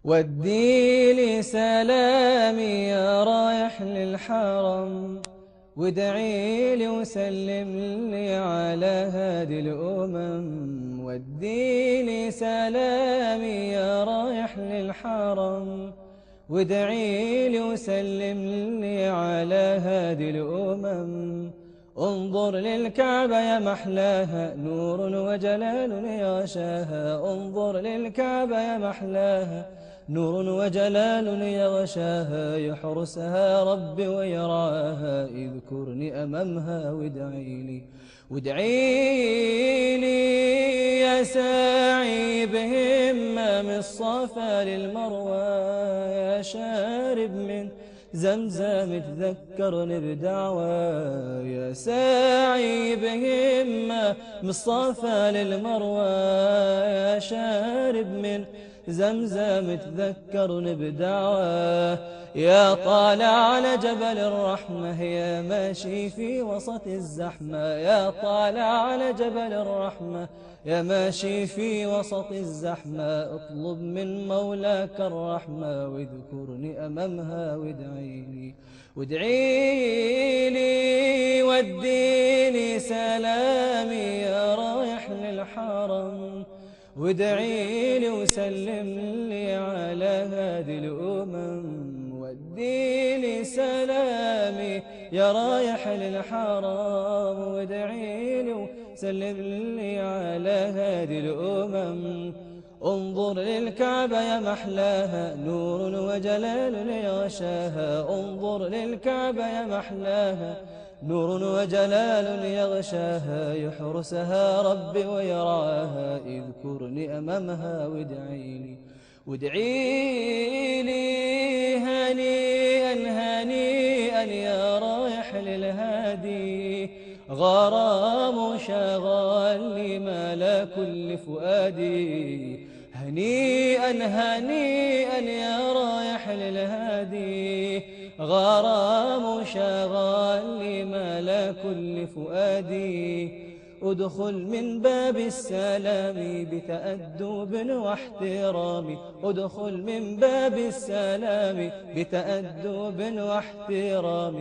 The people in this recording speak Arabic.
ودي لي سلامي يا رايح للحرم، وادعي لي وسلم لي على هادي الأمم. ودي لي سلامي يا رايح للحرم، وادعي لي وسلم لي على هادي الأمم. انظر للكعبة يا محلاها، نور وجلال يغشاها. انظر للكعبة يا محلاها، نور وجلال يغشاها. يحرسها ربي ويرعاها، اذكرني أمامها وادعي لي. وادعي لي يا ساعي بهمة من الصفا للمروى، يا شارب من زمزم تذكرني بدعوى. يا ساعي بهمة من الصفا للمروى، يا شارب من زمزم تذكرني بدعوى. يا طالع على جبل الرحمة، يا ماشي في وسط الزحمة. يا طالع على جبل الرحمة، يا ماشي في وسط الزحمة. اطلب من مولاك الرحمة، واذكرني أمامها وادعي لي. وادعي لي وديني سلامي يا رايح للحرم، وادعي لي وسلم لي على هادي الأمم. ودي لي سلامي يا رايح للحرم، وادعي لي وسلم لي على هادي الأمم. انظر للكعبة يا محلاها، نور وجلال يغشاها. انظر للكعبة يا محلاها، نور وجلال يغشاها. يحرسها ربي ويرعاها، اذكرني أمامها وادعي لي. وادعي لي هنيئا هنيئا يا رايح للهادي، غرام شغال لي ملا كل فؤادي. هنيئا هنيئا يا رايح للهادي، غرام شغال لي ملا كل فؤادي. ادخل من باب السلام بتأدب واحترام، ادخل من باب السلام بتأدب واحترام.